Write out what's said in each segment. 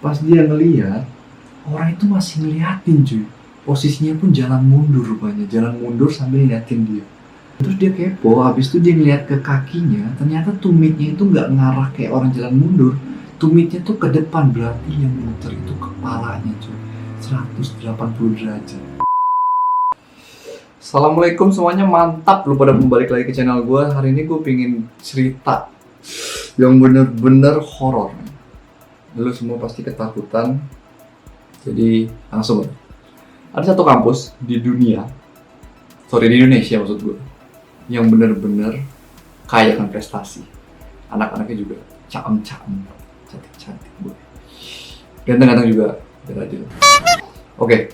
Pas dia ngeliat, orang itu masih ngeliatin cuy. Posisinya pun jalan mundur rupanya, jalan mundur sambil ngeliatin dia. Terus dia kepo, habis itu dia ngeliat ke kakinya, ternyata tumitnya itu nggak ngarah kayak orang jalan mundur. Tumitnya tuh ke depan, berarti yang muter itu kepalanya cuy. 180 derajat. Assalamualaikum semuanya, mantap lu pada balik lagi ke channel gue. Hari ini gue pingin cerita yang bener-bener horor. Lu semua pasti ketakutan. Jadi langsung aja. Ada satu kampus di dunia, di Indonesia maksud gue, yang bener-bener kaya akan prestasi. Anak-anaknya juga caem-caem, cantik-cantik gue. Ganteng-ganteng juga, biar adil. Oke.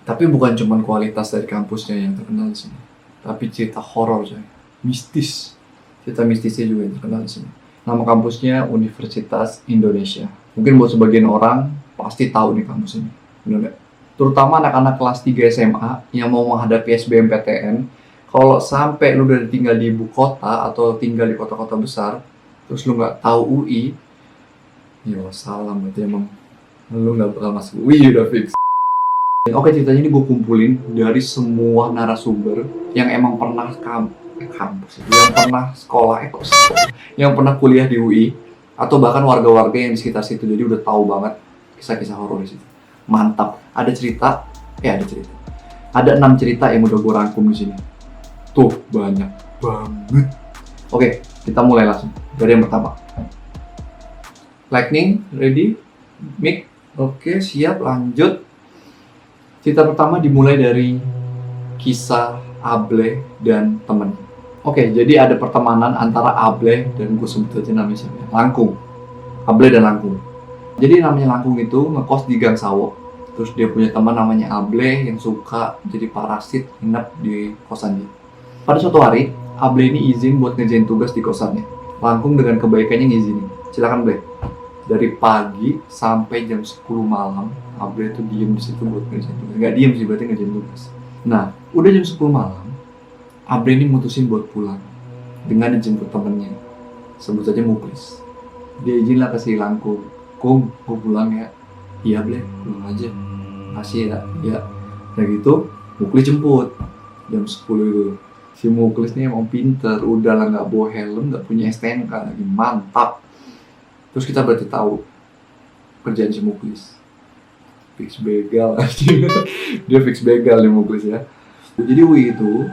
Tapi bukan cuma kualitas dari kampusnya yang terkenal di sini, tapi cerita horor coy, mistis. Cerita mistisnya juga yang terkenal di sini. Nama kampusnya Universitas Indonesia. Mungkin buat sebagian orang pasti tahu nih kampus ini, bener nggak? Terutama anak-anak kelas 3 SMA yang mau menghadapi SBMPTN. Kalau sampai lu udah tinggal di ibu kota atau tinggal di kota-kota besar, terus lu nggak tahu UI, ya salam, berarti emang lu nggak bakal masuk UI udah fix. Oke, ceritanya ini gue kumpulin dari semua narasumber yang emang pernah kampus, yang pernah sekolah, yang pernah kuliah di UI, atau bahkan warga-warga yang di sekitar situ. Jadi udah tahu banget kisah-kisah horor di situ. Mantap. Ada cerita. Ada 6 cerita yang udah gue rangkum di sini. Tuh, banyak banget. Oke, kita mulai langsung dari yang pertama. Lightning, ready? Mic, oke, siap, lanjut. Cerita pertama dimulai dari kisah Able dan temen. Oke, jadi ada pertemanan antara Able dan gue sebut aja namanya siapa? Langkung. Able dan Langkung. Jadi namanya Langkung itu ngekos di Gang Sawo. Terus dia punya teman namanya Able yang suka jadi parasit nginep di kosannya. Pada suatu hari, Able ini izin buat ngerjain tugas di kosannya. Langkung dengan kebaikannya ngizinin. Silakan Ble. Dari pagi sampai jam 10 malam, Able itu diem di situ buat ngerjain tugas. Nggak diem sih, berarti ngerjain tugas. Nah, udah jam 10 malam, Able ini mutusin buat pulang dengan dijemput temennya. Sebut saja Muklis. Dia izin lah ke si Langkung. Kung, gue pulang ya. Iya Ble, pulang aja. Makasih ya. Ya. Nah gitu, Muklis jemput. Jam 10 itu. Si Muklis nih emang pinter. Udah lah nggak bawa helm, nggak punya STNK lagi. Mantap. Terus kita berarti tahu kerjaan si Muklis. Fix begal. Dia fix begal nih Muklis ya. Jadi UI itu,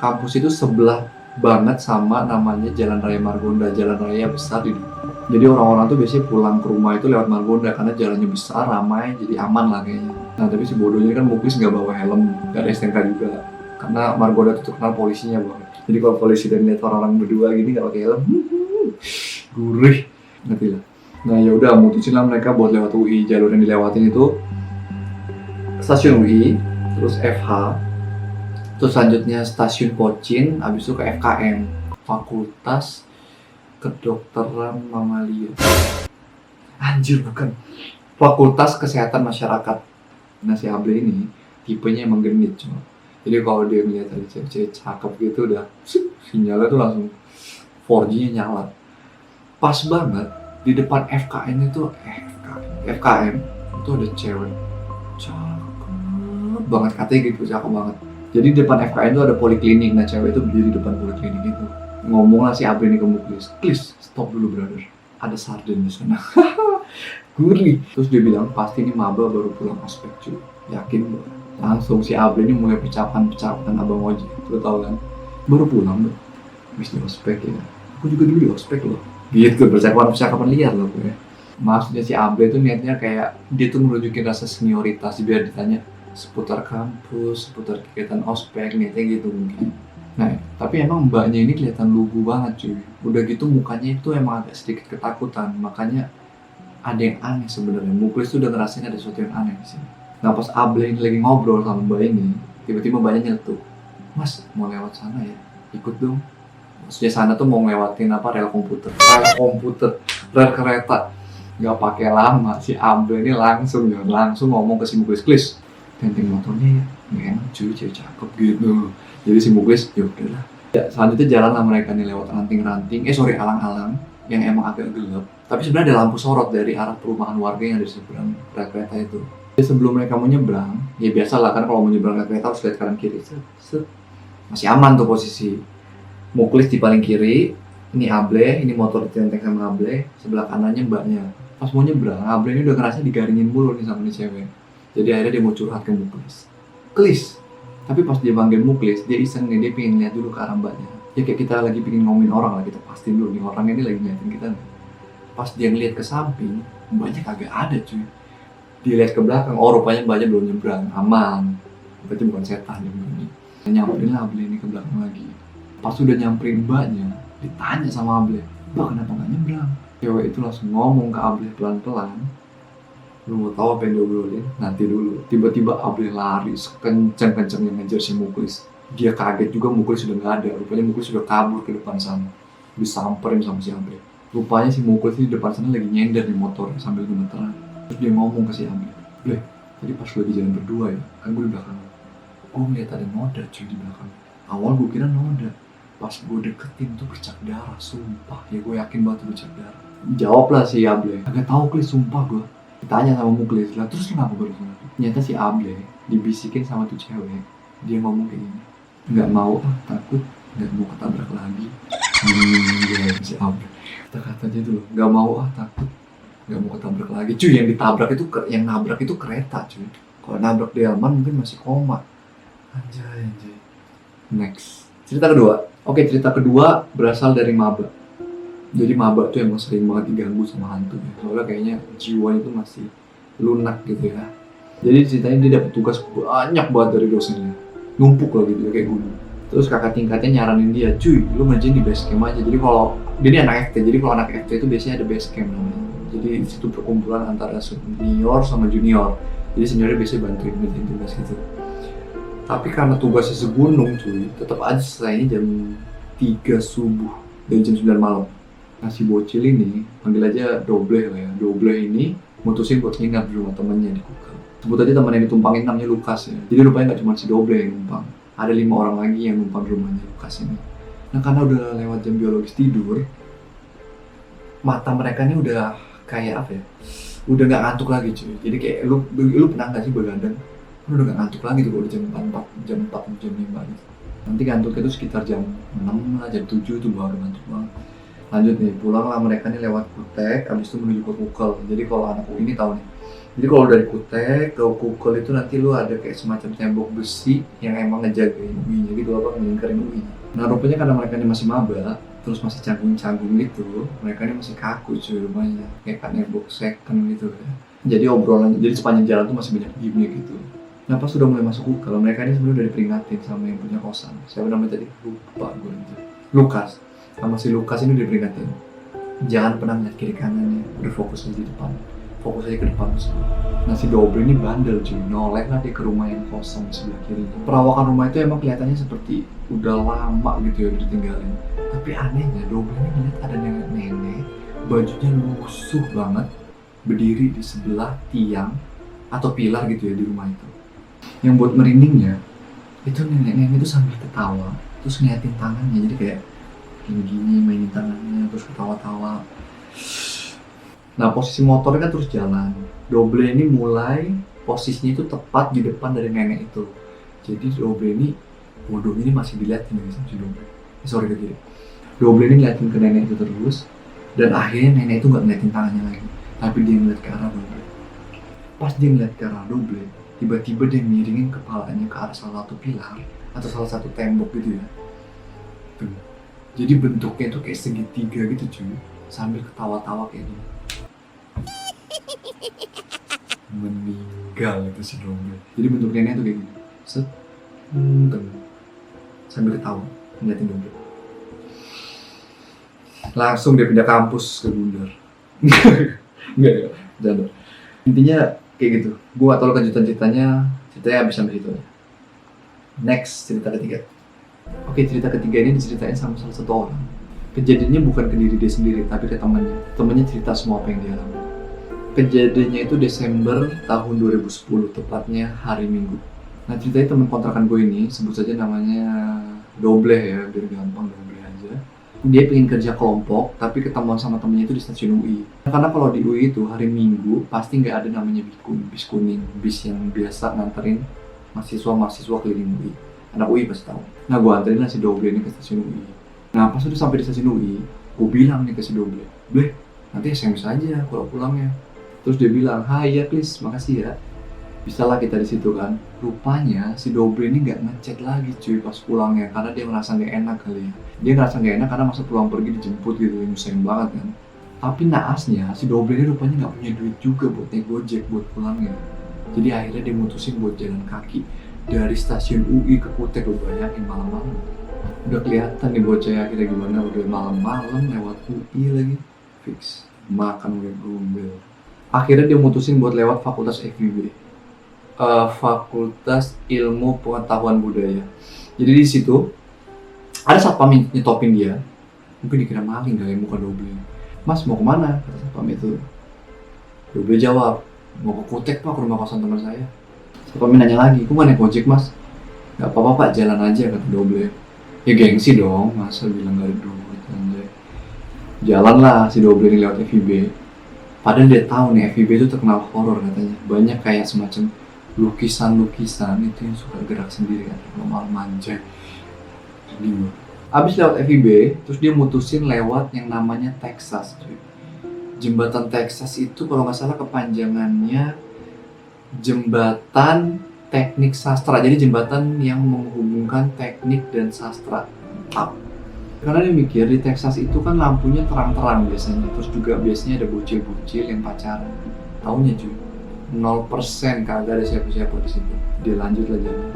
kampus itu sebelah banget sama namanya Jalan Raya Margonda. Jalan raya besar di dunia. Jadi orang-orang tuh biasanya pulang ke rumah itu lewat Margonda karena jalannya besar, ramai, jadi aman lah kayaknya. Nah tapi si bodohnya kan Muklis nggak bawa helm, nggak ada STNK juga. Karena Margonda itu terkenal polisinya banget. Jadi kalau polisi dan lihat orang-orang berdua gini nggak pakai helm, gurih, ngerti lah. Nah yaudah, mutusin lah mereka buat lewat UI. Jalur yang dilewatin itu stasiun UI, terus FH, terus selanjutnya stasiun Pocin, habis itu ke FKM, Fakultas Kedokteran Mamalia. Anjir, bukan. Fakultas Kesehatan Masyarakat. Nah si Able ini tipenya emang genit cuma. Jadi kalau dia ngeliat ada cewek-cewek cakep gitu udah sinyalnya tuh langsung 4G-nya nyala. Pas banget di depan FKM itu FKM itu ada cewek cakep banget, katanya gitu, cakep banget. Jadi di depan FKM itu ada poliklinik. Nah cewek itu berdiri di depan poliklinik itu. Ngomong lah si Able ini ke Muklis, please stop dulu brother, ada sarden di sana. Gurih. Terus dia bilang pasti ini maba baru pulang ospek cuy, yakin gue. Langsung si Able ini mulai percakapan abang ojek. Lo tau kan, baru pulang bro, habis di ospek ya. Aku juga dulu di ospek loh. Gitu, percakapan liar loh gue. Maksudnya si Able itu niatnya kayak dia tuh menunjukin rasa senioritas biar ditanya seputar kampus, seputar kegiatan ospek, niatnya gitu mungkin. Nah, tapi emang mbaknya ini kelihatan lugu banget cuy. Udah gitu mukanya itu emang agak sedikit ketakutan, makanya ada yang aneh sebenarnya. Muklis tuh udah ngerasain ada sesuatu yang aneh di sini. Nah, pas Able ini lagi ngobrol sama mbak ini, tiba-tiba mbaknya nyeletuk, "Mas, mau lewat sana ya? Ikut dong." Maksudnya sana tuh mau ngelewatin apa, rel komputer, rel kereta. Gak pakai lama, si Able ini langsung ngomong ke si Muklis, "Klis, ganting motornya ya, nggak enak cuy, cewek cakep gitu." Jadi si Muklis, ya udahlah. Ya, selanjutnya jalan lah mereka nih lewat ranting-ranting, alang-alang yang emang agak gelap. Tapi sebenarnya ada lampu sorot dari arah perumahan warga yang ada di seberang rel kereta itu. Jadi sebelum mereka mau nyebrang, ya biasalah kan kalau mau nyebrang rel kereta harus lihat kanan kiri. Set. Masih aman tuh posisi. Muklis di paling kiri, ini Able, ini motor ditenteng sama Able, sebelah kanannya mbaknya. Pas mau nyebrang, Able ini udah ngerasa digaringin mulu nih sama nih cewek. Jadi akhirnya dia mau curhat ke Muklis. Klis! Tapi pas dia panggil Muklis, dia iseng nih, dia pengen lihat dulu ke arah mbaknya. Ya kayak kita lagi pengen ngomongin orang lah, kita pastiin dulu nih orang ini lagi ngeliatin kita nih. Pas dia ngeliat ke samping, mbaknya kagak ada cuy. Dia lihat ke belakang, oh rupanya mbaknya belum nyebrang, aman. Berarti bukan setan yang begini. Nyamperin lah Able ini ke belakang lagi. Pas udah nyamperin mbaknya, ditanya sama Able, "Mbak kenapa gak nyebrang?" Cewek itu langsung ngomong ke Able pelan-pelan, "Lu mau tahu apa yang diobrolin? Nanti dulu." Tiba-tiba Able lari sekencang-kencangnya ngejar si Muklis. Dia kaget juga Muklis sudah gak ada. Rupanya Muklis sudah kabur ke depan sana. Disamperin sama si Able. Rupanya si Muklis di depan sana lagi nyender di motor sambil gemeteran. Terus dia ngomong ke si Able, "Ble, tadi pas lu lagi jalan berdua ya, kan gue di belakang. Gue ngeliat ada noda cuy di belakang. Awal gue kira noda. Pas gue deketin tuh bercak darah, sumpah. Ya gue yakin banget tuh bercak darah." Jawablah si Able, "Agak tahu Klis, sumpah gue." Ditanya sama Muklis, "Lah terus kenapa barusan?" Ternyata si Able dibisikin sama tuh cewek. Dia ngomong kayak gini, "Nggak mau takut, nggak mau ketabrak lagi." Ya si Able. Kata-kata aja dulu, "Nggak mau takut, nggak mau ketabrak lagi." Cuy, yang ditabrak itu, yang nabrak itu kereta cuy. Kalau nabrak delman mungkin masih koma. Anjay. Next. Cerita kedua. Oke, cerita kedua berasal dari maba. Jadi maba tuh emang sering banget diganggu sama hantu ya. Soalnya kayaknya jiwa itu masih lunak gitu ya. Jadi ceritanya dia dapat tugas banyak banget dari dosennya. Numpuk lah gitu kayak gunung. Terus kakak tingkatnya nyaranin dia, "Cuy, lu ngerjain di base camp aja." Jadi kalau dia ini anak FT, jadi kalau anak FT itu biasanya ada base camp namanya. Jadi di situ perkumpulan antara senior sama junior. Jadi seniornya biasanya bantuin ngerjain tugas gitu. Tapi karena tugasnya segunung cuy, tetap aja selesainya jam 3 subuh dari jam 9 malam. Nah si bocil ini, panggil aja Doble lah ya. Doble ini mutusin buat nginap di rumah temennya di Kukal. Sebut aja temen yang ditumpangin namanya Lukas ya. Jadi rupanya gak cuma si Doble yang numpang. Ada 5 orang lagi yang numpang di rumahnya Lukas ini. Nah karena udah lewat jam biologis tidur, mata mereka ini udah kayak apa ya, udah gak ngantuk lagi cuy. Jadi kayak lu pernah gak sih begadang? Lu udah gak ngantuk lagi tuh kalau jam 4, jam 5 gitu. Nanti ngantuknya tuh sekitar jam 6 lah, jam 7 tuh baru ngantuk banget. Lanjut nih, pulanglah mereka nih lewat Kutek, abis itu menuju ke Kukel. Jadi kalau anak UI ini tahu nih. Jadi kalau dari Kutek ke Kukel itu nanti lu ada kayak semacam tembok besi yang emang ngejagain UI-nya gitu, apa ngelingkarin UI. Nah rupanya karena mereka ini masih maba, terus masih canggung-canggung gitu, mereka ini masih kaku cuy rumahnya, kayak tembok second gitu ya. Jadi obrolan, jadi sepanjang jalan tuh masih banyak gimmick gitu. Nah pas sudah mulai masuk Kukel, mereka ini sebenarnya udah diperingatin sama yang punya kosan. Siapa namanya tadi? Lupa gue aja. Lukas. Sama si Lukas ini udah diperingatin. Jangan pernah melihat kiri kanannya, udah fokus aja di depan. Fokus aja ke depan. Nah si Doble ini bandel cuy, noleh lah dia ke rumah yang kosong di sebelah kiri. Perawakan rumah itu emang kelihatannya seperti udah lama gitu ya udah ditinggalin. Tapi anehnya Doble ini ngeliat ada nenek-nenek, bajunya lusuh banget, berdiri di sebelah tiang atau pilar gitu ya di rumah itu. Yang buat merindingnya, itu nenek-nenek itu sambil ketawa, terus ngeliatin tangannya, jadi kayak gini-gini mainin tangannya, terus ketawa-tawa. Nah posisi motornya kan terus jalan. Doble ini mulai posisinya itu tepat di depan dari nenek itu. Jadi Doble ini, bodoh ini masih dilihatin sama si Doble. Sorry ke kiri. Doble ini ngeliatin ke nenek itu terus, dan akhirnya nenek itu nggak ngeliatin tangannya lagi, tapi dia ngeliat ke arah Doble. Pas dia ngeliat ke arah Doble, tiba-tiba dia miringin kepalanya ke arah salah satu pilar atau salah satu tembok gitu ya. Tuh. Jadi bentuknya tuh kayak segitiga gitu cuy, sambil ketawa-tawa kayak gini. Meninggal itu si Doble. Jadi bentuk nenek tuh kayak gini. Set. Sambil ketawa, ngeliatin Doble. Langsung dia pindah kampus ke Bundar. Enggak ya, jangan. Intinya kayak gitu. Gue gak tau kejutan-ceritanya habis sampai situ aja. Next, cerita ketiga. Oke, cerita ketiga ini diceritain sama salah satu orang. Kejadiannya bukan ke diri dia sendiri, tapi ke temannya. Temannya cerita semua apa yang dia alami. Kejadiannya itu Desember tahun 2010, tepatnya hari Minggu. Nah ceritanya teman kontrakan gue ini, sebut saja namanya Doble ya, biar gampang Doble aja. Dia pengen kerja kelompok, tapi ketemuan sama temennya itu di stasiun UI. Karena kalau di UI itu hari Minggu pasti nggak ada namanya bis kuning, bis yang biasa nganterin mahasiswa keliling UI. Anak UI pasti tahu. Nah, gue anterin lah si Doble ini ke stasiun UI. Nah, pas udah sampai di stasiun UI, gue bilang nih ke si Doble, "Bleh, nanti SMS aja kalau pulangnya." Terus dia bilang, "Hai ya Klis, makasih ya." Bisa lah kita di situ kan. Rupanya si Doble ini nggak ngechat lagi cuy pas pulangnya karena dia ngerasa nggak enak kali ya. Dia ngerasa nggak enak karena masa pulang pergi dijemput gitu, nyusahin banget kan. Tapi naasnya si Doble ini rupanya nggak punya duit juga buat naik Gojek buat pulangnya. Jadi akhirnya dia mutusin buat jalan kaki dari stasiun UI ke Kutek. Lo bayangin malam-malam. Udah kelihatan nih bocah akhirnya gimana, udah malam-malam lewat UI lagi. Fix makan udah gombel. Akhirnya dia mutusin buat lewat Fakultas FIB. Fakultas Ilmu Pengetahuan Budaya. Jadi di situ ada satpam nyetopin dia. Mungkin dikira maling kali muka Doble. "Mas mau kemana?" kata satpam itu. Doble jawab, "Mau ke Kutek pak, ke rumah kosan teman saya." Satpam nanya lagi, "Kok nggak naik ojek mas?" "Gak apa-apa pak, jalan aja," kata Doble. Ya gengsi dong, masa bilang gak ada duit anjay. Jalan lah si Doble ini lewat FIB. Padahal dia tahu nih FIB itu terkenal horor katanya. Banyak kayak semacam lukisan-lukisan itu yang suka gerak sendiri kan, malam manja. Abis lewat FIB, terus dia mutusin lewat yang namanya Texas. Jembatan Texas itu kalau nggak salah kepanjangannya Jembatan Teknik Sastra. Jadi jembatan yang menghubungkan teknik dan sastra. Karena dia mikir di Texas itu kan lampunya terang-terang biasanya, terus juga biasanya ada bocil-bocil yang pacaran. Taunya cuy, 0% kagak ada siapa-siapa di situ. Dia lanjut lah jalan.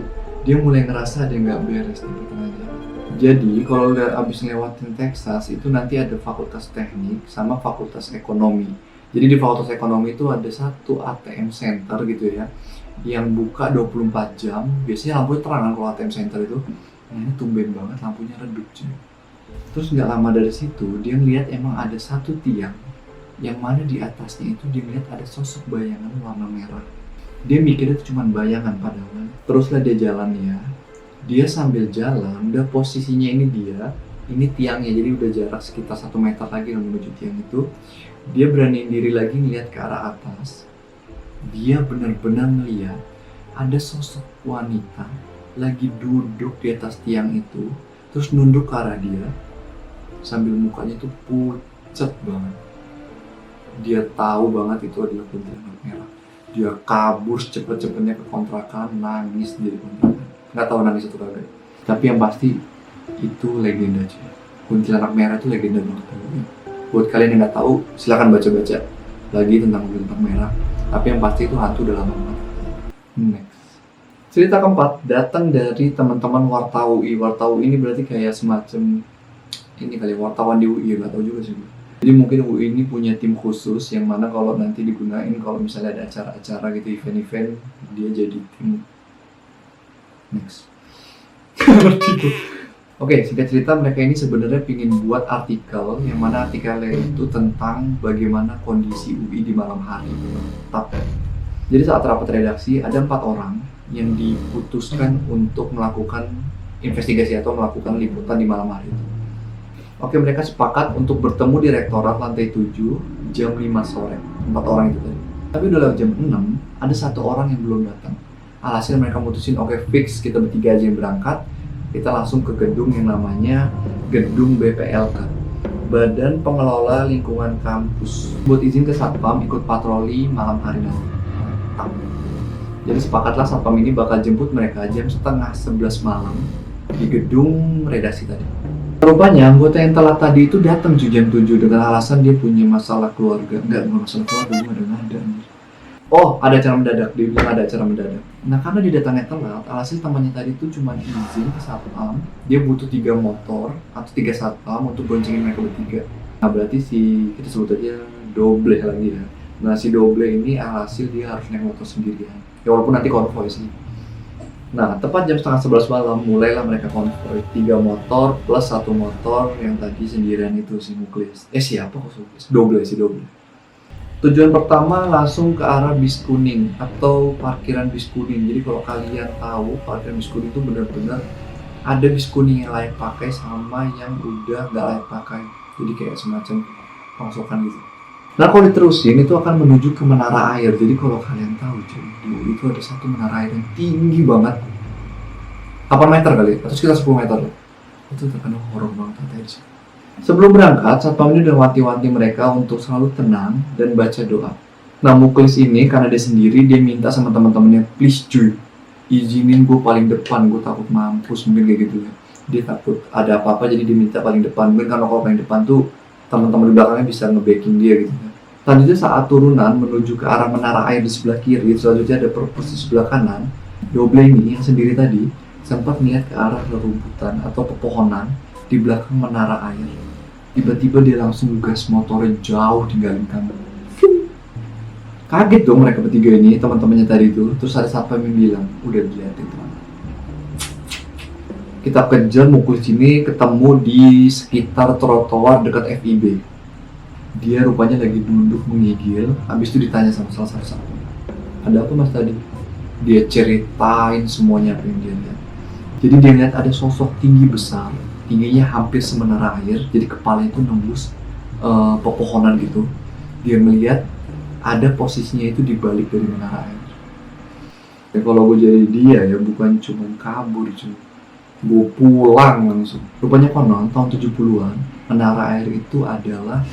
Dia mulai ngerasa ada yang nggak beres di pertengahan jalan. Jadi kalau udah abis ngelewatin Texas itu nanti ada Fakultas Teknik sama Fakultas Ekonomi. Jadi di Fakultas Ekonomi itu ada satu ATM Center gitu ya, yang buka 24 jam. Biasanya lampunya terang kan kalau ATM Center itu. Nah, ini tumben banget lampunya redup cuy. Terus nggak lama dari situ dia ngeliat emang ada satu tiang yang mana di atasnya itu dia lihat ada sosok bayangan warna merah. Dia mikirnya itu cuma bayangan padahal. Teruslah dia jalan ya. Dia sambil jalan, udah posisinya ini tiangnya, jadi udah jarak sekitar 1 meter lagi menuju tiang itu. Dia beraniin diri lagi ngeliat ke arah atas. Dia benar-benar ngeliat ada sosok wanita lagi duduk di atas tiang itu, terus nunduk ke arah dia, sambil mukanya tuh pucat banget. Dia tahu banget itu adalah kuntilanak merah. Dia kabur cepet-cepetnya ke kontrakan, nangis di kontrakan. Nggak tahu nangis atau kagak. Tapi yang pasti itu legenda cuy. Kuntilanak merah itu legenda banget. Buat kalian yang nggak tahu, silakan baca-baca lagi tentang kuntilanak merah. Tapi yang pasti itu hantu udah lama banget. Next. Cerita keempat datang dari teman-teman Warta UI. Warta UI ini berarti kayak semacam ini kali wartawan di UI, nggak tahu juga sih. Jadi mungkin UI ini punya tim khusus yang mana kalau nanti digunain kalau misalnya ada acara-acara gitu, event-event, dia jadi tim. Next. Oke, singkat cerita mereka ini sebenarnya pingin buat artikel yang mana artikelnya itu tentang bagaimana kondisi UI di malam hari. Tapi jadi saat rapat redaksi ada 4 orang yang diputuskan untuk melakukan investigasi atau melakukan liputan di malam hari itu. Oke, mereka sepakat untuk bertemu di rektorat lantai 7 jam 5 sore. 4 orang itu tadi. Tapi udah lewat jam 6, ada 1 orang yang belum datang. Alhasil mereka mutusin, oke fix kita bertiga aja yang berangkat. Kita langsung ke gedung yang namanya Gedung BPLK, Badan Pengelola Lingkungan Kampus, buat izin ke satpam ikut patroli malam hari nanti. Jadi sepakatlah satpam ini bakal jemput mereka jam setengah 11 malam di gedung redaksi tadi. Rupanya anggota yang telat tadi itu datang jam 7 dengan alasan dia punya masalah keluarga. Enggak masalah keluarga, gue ada. Oh, ada acara mendadak, dia bilang ada acara mendadak. Nah, karena dia datangnya telat, alhasil temannya tadi itu cuma izin ke satpam. Dia butuh 3 motor atau 3 satpam untuk boncengin mereka bertiga. Nah, berarti kita sebut aja Doble lagi ya. Nah, si Doble ini alhasil dia harus naik motor sendirian. Ya walaupun nanti konvoy sih. Nah, tepat jam setengah 11 malam, mulailah mereka konvoy. 3 motor plus 1 motor yang tadi sendirian itu si Muklis. Siapa kok Muklis? Si Doble. Tujuan pertama langsung ke arah bis kuning atau parkiran bis kuning. Jadi kalau kalian tahu parkiran bis kuning itu benar-benar ada bis kuning yang layak pakai sama yang udah nggak layak pakai. Jadi kayak semacam pengsokan gitu. Nah kalau diterusin itu akan menuju ke menara air. Jadi kalau kalian tahu cuy, itu ada satu menara air yang tinggi banget, 8 meter kali, atau sekitar 10 meter. Itu terkadang horor banget katanya sih. Sebelum berangkat, satpam ini udah wanti-wanti mereka untuk selalu tenang dan baca doa. Nah Muklis ini karena dia sendiri, dia minta sama teman-temannya, please cuy, izinin gue paling depan, gue takut mampus, mungkin kayak gitu ya. Dia takut ada apa-apa jadi dia minta paling depan. Mungkin karena kalau paling depan tuh teman-teman di belakangnya bisa nge-backing dia gitu. Selanjutnya saat turunan menuju ke arah menara air di sebelah kiri, selanjutnya ada perpus di sebelah kanan. Doble ini yang sendiri tadi sempat niat ke arah rerumputan atau pepohonan di belakang menara air. Tiba-tiba dia langsung gas motornya jauh tinggalin kami. Kaget dong mereka bertiga ini, teman-temannya tadi itu. Terus ada satpam yang bilang, udah dilihatin teman. Kita kejar Muklis ini ketemu di sekitar trotoar dekat FIB. Dia rupanya lagi duduk menggigil. Habis itu ditanya sama salah satu satpam, ada apa mas tadi? Dia ceritain semuanya apa yang dia lihat. Jadi dia lihat ada sosok tinggi besar, tingginya hampir semenara air. Jadi kepalanya itu nembus pepohonan gitu. Dia melihat ada posisinya itu di balik dari menara air. Ya kalau gue jadi dia ya bukan cuma kabur cuy, gue pulang langsung. Rupanya konon tahun 70-an menara air itu adalah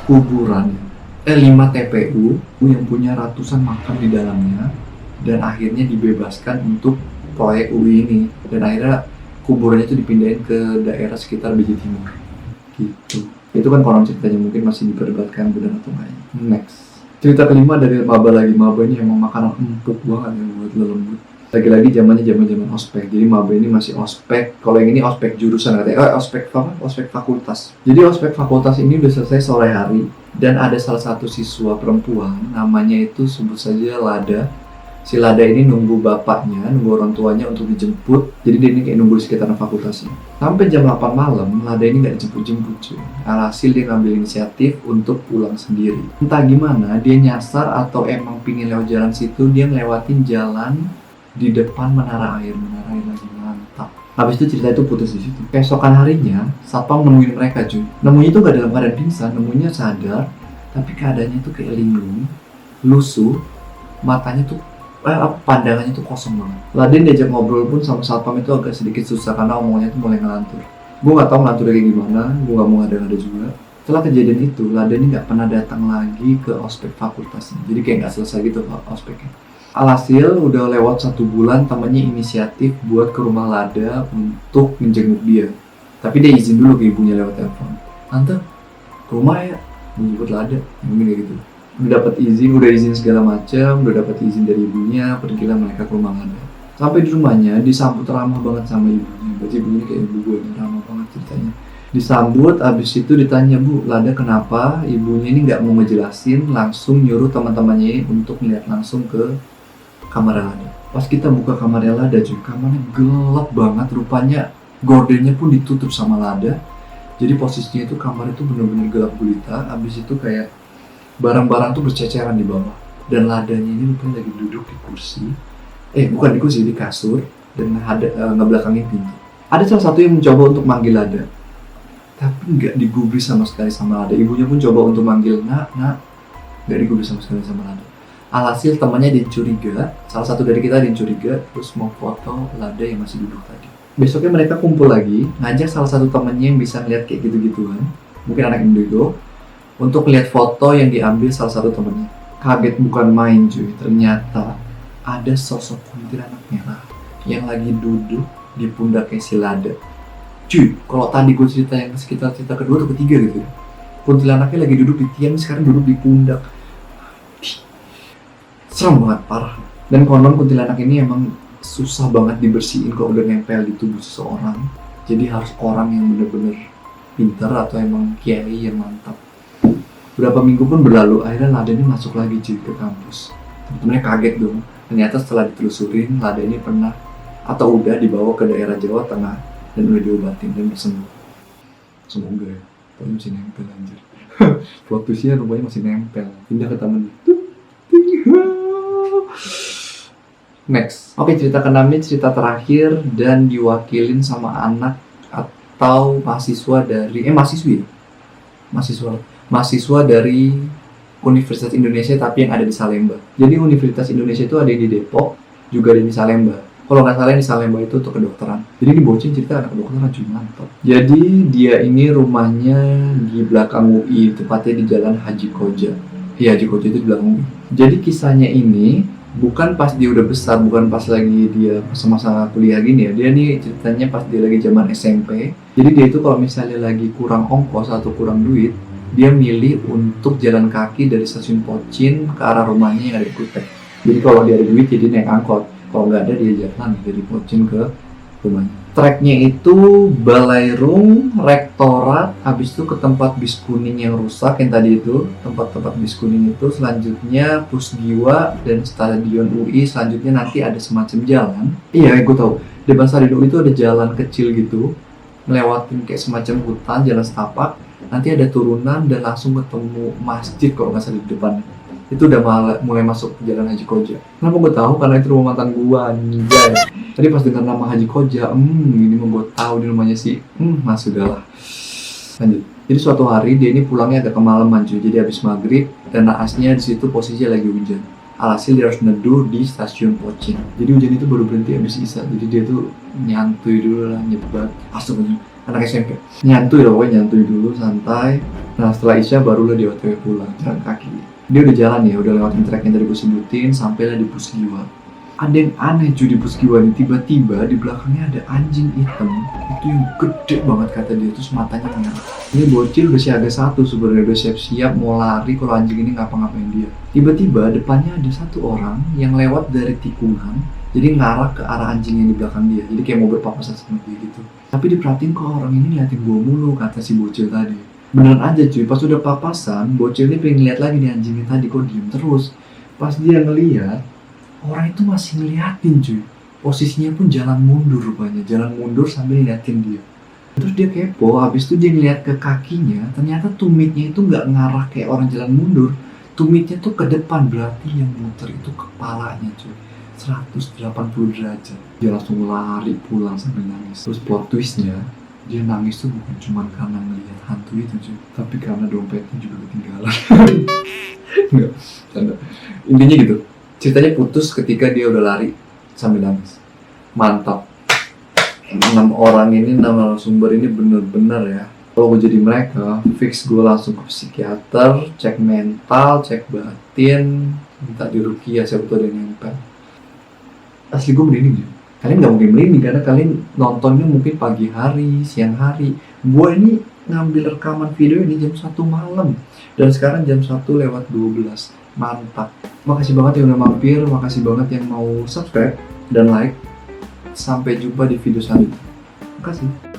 kuburan 5 TPU yang punya ratusan makam di dalamnya, dan akhirnya dibebaskan untuk proyek UI ini, dan akhirnya kuburannya itu dipindahin ke daerah sekitar BJ Timur gitu. Itu kan konon ceritanya, mungkin masih diperdebatkan benar atau enggak. Next, cerita kelima dari maba lagi. Maba ini emang makanan empuk banget ya buat lembut. Lagi-lagi zaman ospek. Jadi maba ini masih ospek. Kalau yang ini ospek jurusan katanya. Ospek apa? Ospek fakultas. Jadi ospek fakultas ini udah selesai sore hari, dan ada salah satu siswa perempuan, namanya itu sebut saja Lada. Si Lada ini nunggu bapaknya, nunggu orang tuanya untuk dijemput. Jadi dia ini kayak nunggu di sekitaran fakultasnya. Sampai jam 8 malam, Lada ini nggak dijemput-jemput cuy. Alhasil dia ngambil inisiatif untuk pulang sendiri. Entah gimana, dia nyasar atau emang pingin lewat jalan situ, dia ngelewatin jalan di depan menara air. Menara air lagi mantap. Habis itu cerita itu putus di situ. Keesokan harinya, satpam nemuin mereka cuy. Nemunya itu nggak dalam keadaan pingsan, nemunya sadar, tapi keadaannya itu kayak linglung, lusuh, matanya tuh pandangannya tuh kosong banget. Laden diajak ngobrol pun sama satpam itu agak sedikit susah karena omongannya tuh mulai ngelantur. Gue nggak tahu ngelanturnya kayak gimana, gue nggak mau ngada-ngada juga. Setelah kejadian itu, Laden ini nggak pernah datang lagi ke ospek fakultasnya. Jadi kayak nggak selesai gitu ospeknya. Alhasil udah lewat 1 bulan, temannya inisiatif buat ke rumah Lada untuk menjenguk dia. Tapi dia izin dulu ke ibunya lewat telepon. Tante, ke rumah ya, menjemput Lada, mungkin kayak gitu. Udah izin segala macam, udah dapat izin dari ibunya, pergilah mereka ke rumah Lada. Sampai di rumahnya disambut ramah banget sama ibunya. Berarti ibunya kayak ibu gue nih, ramah banget ceritanya. Disambut, abis itu ditanya, Bu, Lada kenapa? Ibunya ini nggak mau ngejelasin, langsung nyuruh teman-temannya untuk melihat langsung ke kamar Lada. Pas kita buka kamar Lada cuy, kamarnya gelap banget, rupanya gordennya pun ditutup sama Lada. Jadi posisinya itu kamar itu benar-benar gelap gulita. Abis itu kayak barang-barang tuh berceceran di bawah, dan Ladanya ini rupanya lagi duduk di kursi, bukan di kursi, di kasur, dan ngebelakangin pintu. Ada salah satu yang mencoba untuk manggil Lada, tapi nggak digubris sama sekali sama Lada. Ibunya pun coba untuk manggil nak, nggak digubris sama sekali sama Lada. Alhasil temannya dia curiga, salah satu dari kita dia curiga, terus mau foto Lada yang masih duduk tadi. Besoknya mereka kumpul lagi, ngajak salah satu temannya yang bisa ngeliat kayak gitu-gituan, mungkin anak Indigo, untuk lihat foto yang diambil salah satu temennya. Kaget bukan main cuy, ternyata ada sosok kuntilanak merah yang lagi duduk di pundaknya si Lada. Cuy, kalau tadi gue cerita yang sekitar cerita kedua atau ketiga gitu ya, kuntilanaknya lagi duduk di tiang, sekarang duduk di pundak. Serem banget, parah. Dan konon kuntilanak ini emang susah banget dibersihin kalau udah nempel di tubuh seseorang. Jadi harus orang yang bener-bener pinter atau emang kiai yang mantap. Berapa minggu pun berlalu, akhirnya Lada ini masuk lagi cuy ke kampus. Temen-temennya kaget dong. Ternyata setelah ditelusurin, Lada ini pernah atau udah dibawa ke daerah Jawa Tengah dan udah diobatin dan bersembuh. Semoga ya, pokoknya masih nempel anjir. Plot twistnya rupanya masih nempel. Pindah ke taman. Next. Oke, cerita ke-6 ini cerita terakhir dan diwakilin sama anak atau mahasiswa dari mahasiswa dari Universitas Indonesia tapi yang ada di Salemba. Jadi Universitas Indonesia itu ada di Depok, juga ada di Salemba. Kalau nggak salah di Salemba itu untuk kedokteran. Jadi ini bocil cerita anak kedokteran cuma mantap. Jadi dia ini rumahnya di belakang UI, tepatnya di Jalan Haji Koja. Iya, Haji Koja itu di belakang UI. Jadi kisahnya ini bukan pas dia udah besar, bukan pas lagi dia masa-masa kuliah gini ya. Dia nih ceritanya pas dia lagi zaman SMP. Jadi dia itu kalau misalnya lagi kurang ongkos atau kurang duit, dia milih untuk jalan kaki dari stasiun Pocin ke arah rumahnya yang ada di Kutek. Jadi kalau dia ada duit, jadi naik angkot. Kalau nggak ada, dia jalan dari Pocin ke rumahnya. Treknya itu Balairung, Rektorat, habis itu ke tempat bis kuning yang rusak yang tadi itu, tempat-tempat bis kuning itu, selanjutnya Pusgiwa dan Stadion UI, selanjutnya nanti ada semacam jalan. Iya, gue tahu. Di depan Stadion UI itu ada jalan kecil gitu, ngelewatin kayak semacam hutan, jalan setapak. Nanti ada turunan dan langsung ketemu masjid kalau nggak salah di depan. Itu udah mulai masuk ke Jalan Haji Koja. Kenapa gue tahu? Karena itu rumah mantan gue, anjay. Tadi pas dengar nama Haji Koja, ini mau gue tahu di rumahnya sih. Sudahlah. Lanjut. Jadi suatu hari dia ini pulangnya agak kemalaman cuy. Jadi habis maghrib dan naasnya di situ posisinya lagi hujan. Alhasil dia harus neduh di stasiun Pocin. Jadi hujan itu baru berhenti habis isya. Jadi dia tuh nyantui dulu lah, nyebat. Astagfirullah. Anak SMP. Nyantui lah, pokoknya nyantui dulu, santai. Nah setelah isya barulah dia OTW pulang, jalan kaki. Dia udah jalan ya, udah lewatin trek yang tadi gue sebutin, sampailah di Pusgiwa. Ada yang aneh cuy di Pusgiwa nih, tiba-tiba di belakangnya ada anjing hitam. Itu yang gede banget kata dia, terus matanya merah. Ini bocil udah siaga satu sebenarnya, udah siap-siap mau lari kalau anjing ini ngapa-ngapain dia. Tiba-tiba depannya ada satu orang yang lewat dari tikungan, jadi ngarah ke arah anjing yang di belakang dia. Jadi kayak mau berpapasan sama dia gitu. Tapi diperhatiin kok orang ini ngeliatin gua mulu, kata si bocil tadi. Beneran aja cuy, pas udah papasan, bocil ini pengen lihat lagi nih anjingnya tadi, kok diem terus. Pas dia ngeliat, orang itu masih ngeliatin cuy. Posisinya pun jalan mundur rupanya, jalan mundur sambil ngeliatin dia. Terus dia kepo, habis itu dia ngeliat ke kakinya, ternyata tumitnya itu nggak ngarah kayak orang jalan mundur. Tumitnya tuh ke depan, berarti yang muter itu kepalanya cuy. 180 derajat. Dia langsung lari pulang sambil nangis. Terus plot twistnya, dia nangis tuh bukan cuma karena ngelihat hantu itu cuy, tapi karena dompetnya juga ketinggalan. Enggak, canda. Intinya gitu, ceritanya putus ketika dia udah lari sambil nangis. Mantap. 6 orang ini, 6 narasumber ini bener-bener ya. Kalau gue jadi mereka, fix gue langsung ke psikiater, cek mental, cek batin, minta diruqyah, siapa tuh ada yang nempel. Asli gue merinding cuy. Kalian nggak mungkin merinding karena kalian nontonnya mungkin pagi hari, siang hari. Gue ini ngambil rekaman video ini jam 1 malam dan sekarang jam 1:12. Mantap. Makasih banget yang udah mampir, makasih banget yang mau subscribe dan like. Sampai jumpa di video selanjutnya. Makasih.